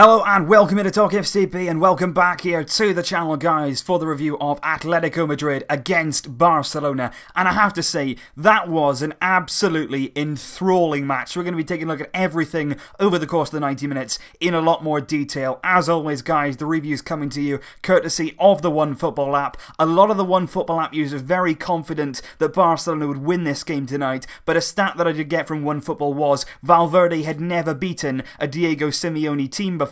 Hello and welcome to Talk FCP and welcome back here to the channel, guys, for the review of Atletico Madrid against Barcelona. And I have to say, that was an absolutely enthralling match. We're going to be taking a look at everything over the course of the 90 minutes in a lot more detail. As always, guys, the review is coming to you courtesy of the OneFootball app. A lot of the OneFootball app users very confident that Barcelona would win this game tonight, but a stat that I did get from OneFootball was Valverde had never beaten a Diego Simeone team before,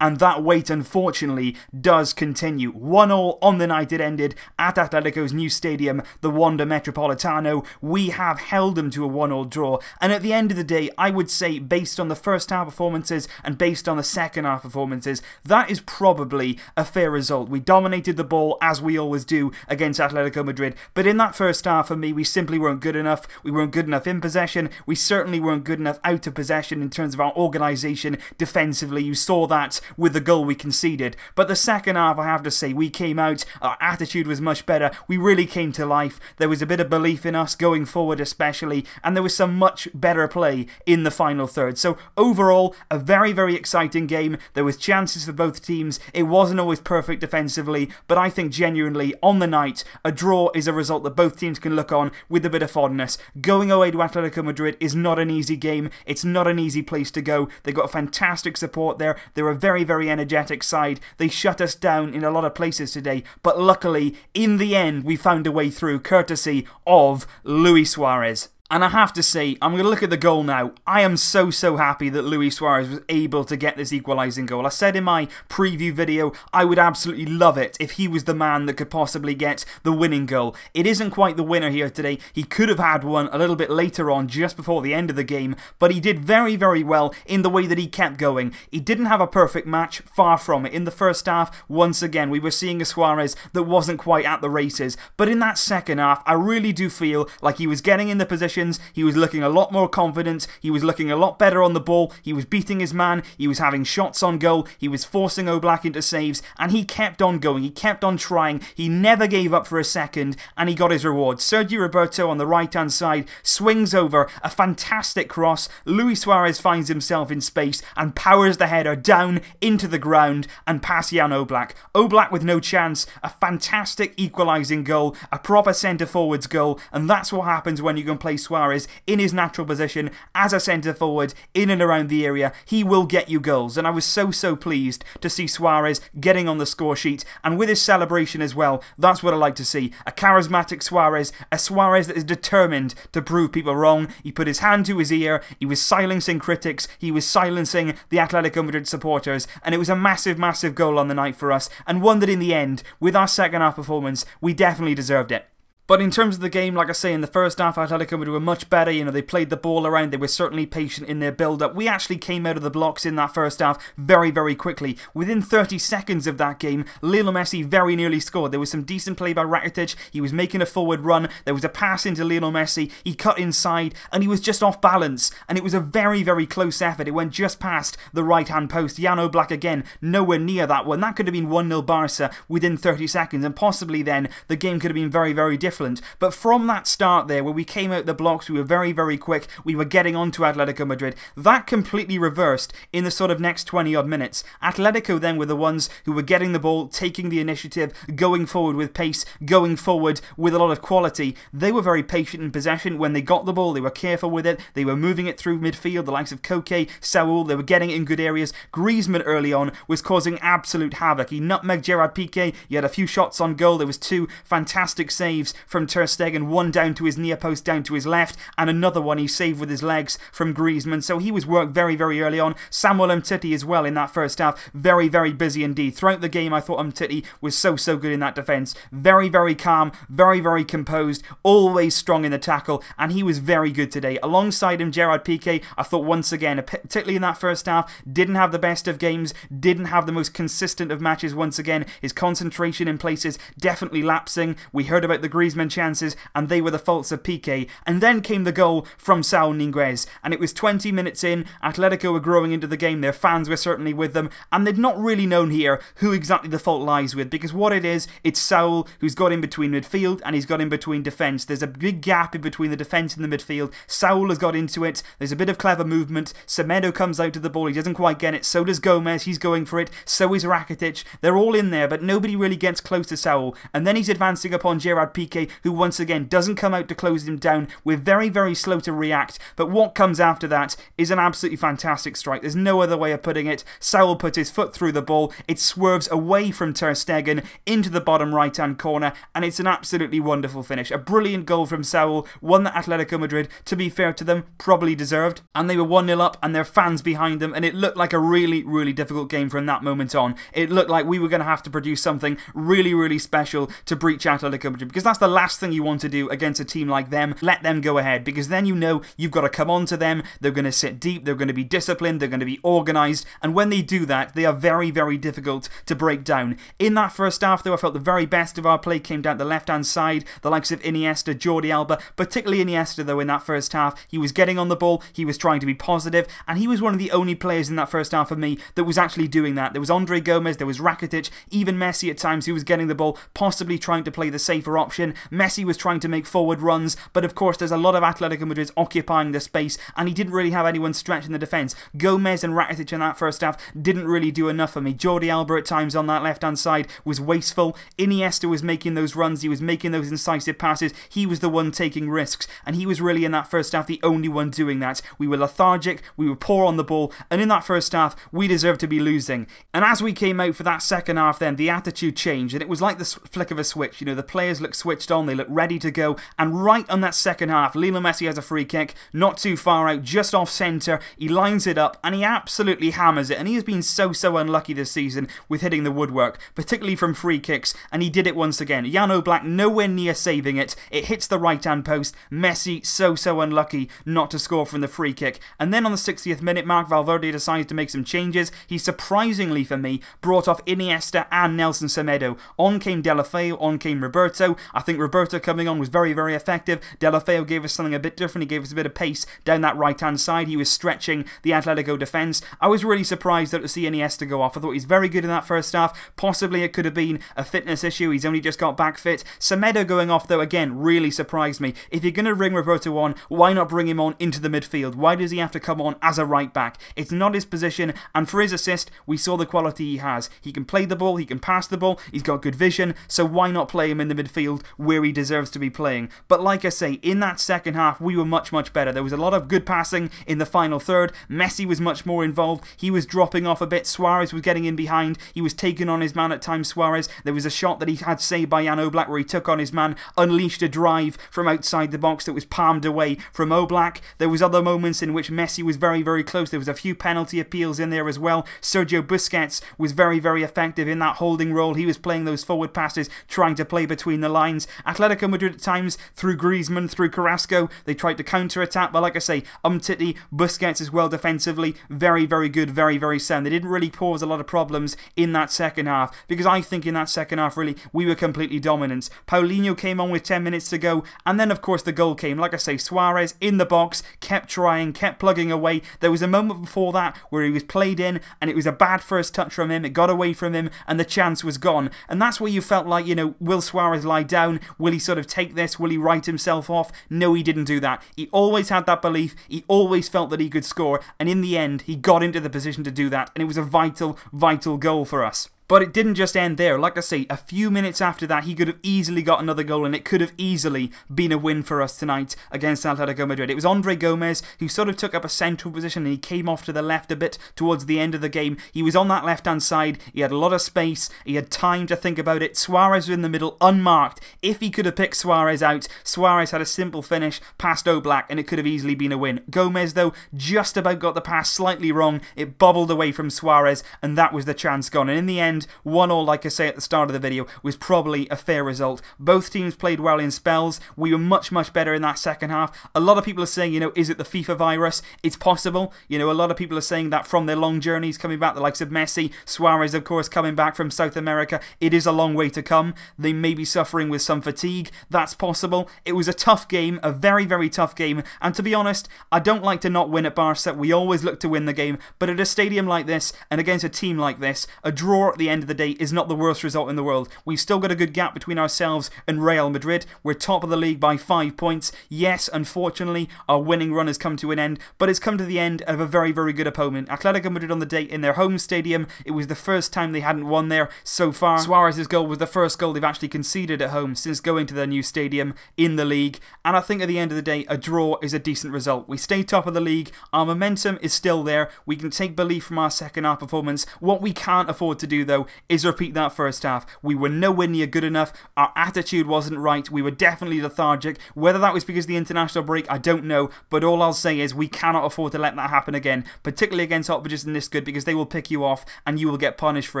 and that wait unfortunately does continue. 1-1 on the night it ended at Atletico's new stadium, the Wanda Metropolitano. We have held them to a 1-1 draw, and at the end of the day, I would say, based on the first half performances and based on the second half performances, that is probably a fair result. We dominated the ball as we always do against Atletico Madrid, but in that first half for me, we simply weren't good enough. We weren't good enough in possession. We certainly weren't good enough out of possession in terms of our organisation defensively. You saw that with the goal we conceded. But the second half, I have to say, we came out, our attitude was much better, we really came to life, there was a bit of belief in us going forward especially, and there was some much better play in the final third. So overall, a very, very exciting game. There was chances for both teams. It wasn't always perfect defensively, but I think genuinely on the night, a draw is a result that both teams can look on with a bit of fondness. Going away to Atletico Madrid is not an easy game. It's not an easy place to go. They got fantastic support there. They're a very, very energetic side. They shut us down in a lot of places today, but luckily, in the end, we found a way through, courtesy of Luis Suarez. And I have to say, I'm going to look at the goal now. I am so happy that Luis Suarez was able to get this equalising goal. I said in my preview video, I would absolutely love it if he was the man that could possibly get the winning goal. It isn't quite the winner here today. He could have had one a little bit later on, just before the end of the game, but he did very, very well in the way that he kept going. He didn't have a perfect match, far from it. In the first half, once again, we were seeing a Suarez that wasn't quite at the races, but in that second half, I really do feel like he was getting in the position. He was looking a lot more confident, he was looking a lot better on the ball, he was beating his man, he was having shots on goal, he was forcing Oblak into saves, and he kept on going, he kept on trying, he never gave up for a second, and he got his reward. Sergio Roberto on the right hand side swings over, a fantastic cross, Luis Suarez finds himself in space and powers the header down into the ground and past Jan Oblak. Oblak with no chance, a fantastic equalising goal, a proper centre forwards goal, and that's what happens when you can play Suarez in his natural position as a centre forward in and around the area. He will get you goals, and I was so pleased to see Suarez getting on the score sheet, and with his celebration as well. That's what I like to see. A charismatic Suarez, a Suarez that is determined to prove people wrong. He put his hand to his ear, he was silencing critics, he was silencing the Atletico Madrid supporters, and it was a massive goal on the night for us, and one that in the end, with our second half performance, we definitely deserved it. But in terms of the game, like I say, in the first half, Atletico Madrid were much better. You know, they played the ball around. They were certainly patient in their build-up. We actually came out of the blocks in that first half very quickly. Within 30 seconds of that game, Lionel Messi very nearly scored. There was some decent play by Rakitic. He was making a forward run. There was a pass into Lionel Messi. He cut inside, and he was just off balance. And it was a very close effort. It went just past the right-hand post. Jan Oblak again, nowhere near that one. That could have been 1-0 Barca within 30 seconds, and possibly then the game could have been very different. But from that start there, where we came out the blocks, we were very quick, we were getting on to Atletico Madrid. That completely reversed in the sort of next 20 odd minutes. Atletico then were the ones who were getting the ball, taking the initiative, going forward with pace, going forward with a lot of quality. They were very patient in possession. When they got the ball, they were careful with it, they were moving it through midfield, the likes of Koke, Saul, they were getting it in good areas. Griezmann early on was causing absolute havoc. He nutmegged Gerard Piqué, he had a few shots on goal, there was two fantastic saves from Ter Stegen, one down to his near post, down to his left, and another one he saved with his legs from Griezmann. So he was worked very early on. Samuel Umtiti as well in that first half, very busy indeed. Throughout the game, I thought Umtiti was so good in that defence. Very calm, very composed, always strong in the tackle, and he was very good today. Alongside him, Gerard Piqué, I thought once again, particularly in that first half, didn't have the best of games, didn't have the most consistent of matches once again. His concentration in places definitely lapsing. We heard about the Griezmann Griezmann chances, and they were the faults of Piqué. And then came the goal from Saúl Ñíguez, and it was 20 minutes in. Atletico were growing into the game, their fans were certainly with them, and they'd not really known here who exactly the fault lies with, because what it is, it's Saúl who's got in between midfield and he's got in between defence. There's a big gap in between the defence and the midfield. Saúl has got into it, there's a bit of clever movement, Semedo comes out to the ball, he doesn't quite get it, so does Gomez, he's going for it, so is Rakitic, they're all in there, but nobody really gets close to Saúl, and then he's advancing upon Gerard Piqué, who once again doesn't come out to close him down. We're very, very slow to react, but what comes after that is an absolutely fantastic strike. There's no other way of putting it. Saúl puts his foot through the ball, it swerves away from Ter Stegen into the bottom right hand corner, and it's an absolutely wonderful finish. A brilliant goal from Saúl, one that Atletico Madrid, to be fair to them, probably deserved, and they were 1-0 up and their fans behind them, and it looked like a really, really difficult game from that moment on. It looked like we were going to have to produce something really, really special to breach Atletico Madrid, because that's the last thing you want to do against a team like them. Let them go ahead, because then you know you've got to come on to them, they're going to sit deep, they're going to be disciplined, they're going to be organised, and when they do that, they are very, very difficult to break down. In that first half though, I felt the very best of our play came down the left hand side, the likes of Iniesta, Jordi Alba, particularly Iniesta though in that first half. He was getting on the ball, he was trying to be positive, and he was one of the only players in that first half for me that was actually doing that. There was Andre Gomez, there was Rakitic, even Messi at times who was getting the ball, possibly trying to play the safer option. Messi was trying to make forward runs, but of course there's a lot of Atletico Madrid occupying the space, and he didn't really have anyone stretching the defence. Gomez and Rakitic in that first half didn't really do enough for me. Jordi Alba at times on that left hand side was wasteful. Iniesta was making those runs, he was making those incisive passes, he was the one taking risks, and he was really in that first half the only one doing that. We were lethargic, we were poor on the ball, and in that first half we deserved to be losing. And as we came out for that second half then, the attitude changed, and it was like the flick of a switch. You know, the players looked switched on, they looked ready to go, and right on that second half, Lionel Messi has a free kick, not too far out, just off centre, he lines it up, and he absolutely hammers it, and he has been so unlucky this season with hitting the woodwork, particularly from free kicks, and he did it once again. Jan Oblak nowhere near saving it, it hits the right hand post, Messi so unlucky not to score from the free kick, and then on the 60th minute, Marc Valverde decides to make some changes. He surprisingly for me brought off Iniesta and Nelson Semedo. On came Deulofeu, on came Roberto. I think Roberto coming on was very, very effective. Deulofeu gave us something a bit different, he gave us a bit of pace down that right hand side, he was stretching the Atletico defence. I was really surprised to see Iniesta go off. I thought he's very good in that first half, possibly it could have been a fitness issue, he's only just got back fit. Semedo going off though again really surprised me. If you're going to bring Roberto on, why not bring him on into the midfield? Why does he have to come on as a right back? It's not his position, and for his assist we saw the quality he has. He can play the ball, he can pass the ball, he's got good vision, so why not play him in the midfield where he deserves to be playing? But like I say, in that second half we were much better. There was a lot of good passing in the final third, Messi was much more involved, he was dropping off a bit, Suarez was getting in behind, he was taking on his man at times. Suarez, there was a shot that he had saved by Jan Oblak where he took on his man, unleashed a drive from outside the box that was palmed away from Oblak. There was other moments in which Messi was very close, there was a few penalty appeals in there as well. Sergio Busquets was very effective in that holding role, he was playing those forward passes, trying to play between the lines. Atletico Madrid at times, through Griezmann, through Carrasco, they tried to counter-attack, but like I say, Umtiti, Busquets as well defensively, very good, very sound. They didn't really cause a lot of problems in that second half, because I think in that second half really we were completely dominant. Paulinho came on with 10 minutes to go, and then of course the goal came. Like I say, Suarez in the box, kept trying, kept plugging away. There was a moment before that where he was played in and it was a bad first touch from him, it got away from him and the chance was gone, and that's where you felt like, you know, will Suarez lie down? Will he sort of take this? Will he write himself off? No, he didn't do that. He always had that belief, he always felt that he could score, and in the end he got into the position to do that, and it was a vital goal for us. But it didn't just end there. Like I say, a few minutes after that, he could have easily got another goal, and it could have easily been a win for us tonight against Atletico Madrid. It was Andre Gomez who sort of took up a central position, and he came off to the left a bit towards the end of the game. He was on that left-hand side, he had a lot of space, he had time to think about it. Suarez was in the middle, unmarked. If he could have picked Suarez out, Suarez had a simple finish past Oblak, and it could have easily been a win. Gomez, though, just about got the pass slightly wrong. It bobbled away from Suarez, and that was the chance gone. And in the end, end, 1-1, like I say at the start of the video, was probably a fair result. Both teams played well in spells. We were much better in that second half. A lot of people are saying, you know, is it the FIFA virus? It's possible. You know, a lot of people are saying that from their long journeys coming back, the likes of Messi, Suarez, of course, coming back from South America. It is a long way to come. They may be suffering with some fatigue. That's possible. It was a tough game, a very tough game. And to be honest, I don't like to not win at Barca. We always look to win the game. But at a stadium like this, and against a team like this, a draw at the end of the day is not the worst result in the world. We've still got a good gap between ourselves and Real Madrid. We're top of the league by 5 points. Yes, unfortunately, our winning run has come to an end, but it's come to the end of a very good opponent. Atletico Madrid on the day in their home stadium. It was the first time they hadn't won there so far. Suarez's goal was the first goal they've actually conceded at home since going to their new stadium in the league, and I think at the end of the day, a draw is a decent result. We stay top of the league. Our momentum is still there. We can take belief from our second half performance. What we can't afford to do, though, is repeat that first half. We were nowhere near good enough. Our attitude wasn't right. We were definitely lethargic. Whether that was because of the international break, I don't know, but all I'll say is we cannot afford to let that happen again, particularly against opposition this good, because they will pick you off and you will get punished for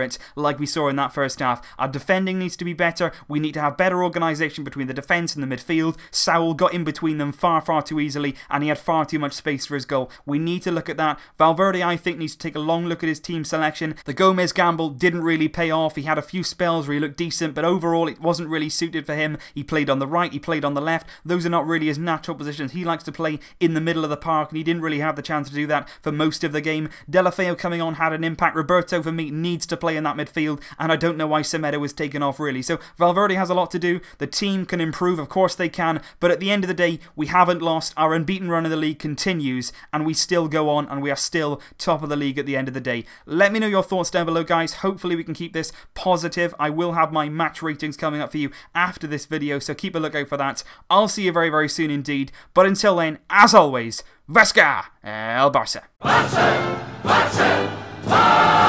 it, like we saw in that first half. Our defending needs to be better. We need to have better organisation between the defence and the midfield. Saul got in between them far too easily, and he had far too much space for his goal. We need to look at that. Valverde, I think, needs to take a long look at his team selection. The Gomez gamble didn't really pay off. He had a few spells where he looked decent, but overall it wasn't really suited for him. He played on the right, he played on the left. Those are not really his natural positions. He likes to play in the middle of the park, and he didn't really have the chance to do that for most of the game. Deulofeu coming on had an impact. Roberto, for me, needs to play in that midfield, and I don't know why Semedo was taken off, really. So Valverde has a lot to do. The team can improve, of course they can, but at the end of the day, we haven't lost. Our unbeaten run in the league continues, and we still go on, and we are still top of the league at the end of the day. Let me know your thoughts down below, guys. Hopefully we can keep this positive. I will have my match ratings coming up for you after this video, so keep a lookout for that. I'll see you very soon indeed, but until then, as always, Vesca El Barça. Barça! Barça! Barça!